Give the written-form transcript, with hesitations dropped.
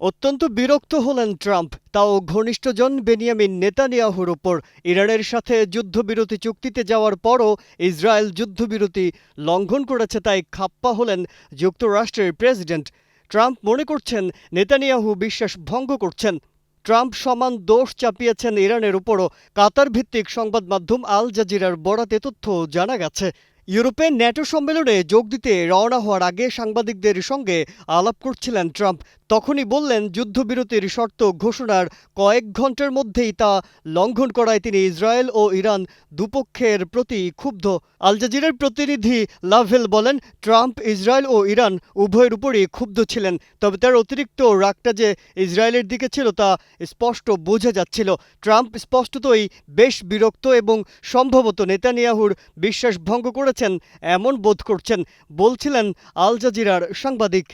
অত্যন্ত বিরক্ত হলেন ট্রাম্প, তাও ঘনিষ্ঠজন বেনিয়ামিন নেতানিয়াহুর ওপর। ইরানের সাথে যুদ্ধবিরতি চুক্তিতে যাওয়ার পরও ইসরায়েল যুদ্ধবিরতি লঙ্ঘন করেছে, তাই খাপ্পা হলেন যুক্তরাষ্ট্রের প্রেসিডেন্ট। ট্রাম্প মনে করছেন নেতানিয়াহু বিশ্বাস ভঙ্গ করছেন। ট্রাম্প সমান দোষ চাপিয়েছেন ইরানের উপরও। কাতার ভিত্তিক সংবাদ মাধ্যম আল জাজিরার বরাতে তথ্য জানা গেছে। ইউরোপের ন্যাটো সম্মেলনে যোগ দিতে রওনা হওয়ার আগে সাংবাদিকদের সঙ্গে আলাপ করছিলেন ট্রাম্প। তখনই বললেন, যুদ্ধবিরতির শর্ত ঘোষণার কয়েক ঘন্টার মধ্যেই তা লঙ্ঘন করায় তিনি ইসরায়েল ও ইরান দুপক্ষের প্রতি ক্ষুব্ধ। আল জাজিরার প্রতিনিধি লাভেল বলেন, ট্রাম্প ইসরায়েল ও ইরান উভয়ের উপরই ক্ষুব্ধ ছিলেন, তবে তার অতিরিক্ত রাগটা যে ইসরায়েলের দিকে ছিল তা স্পষ্ট বোঝা যাচ্ছিল। ট্রাম্প স্পষ্টতই বেশ বিরক্ত এবং সম্ভবত নেতানিয়াহুর বিশ্বাস ভঙ্গ করেছেন এমন বোধ করছেন, বলছিলেন আল জাজিরার সাংবাদিক।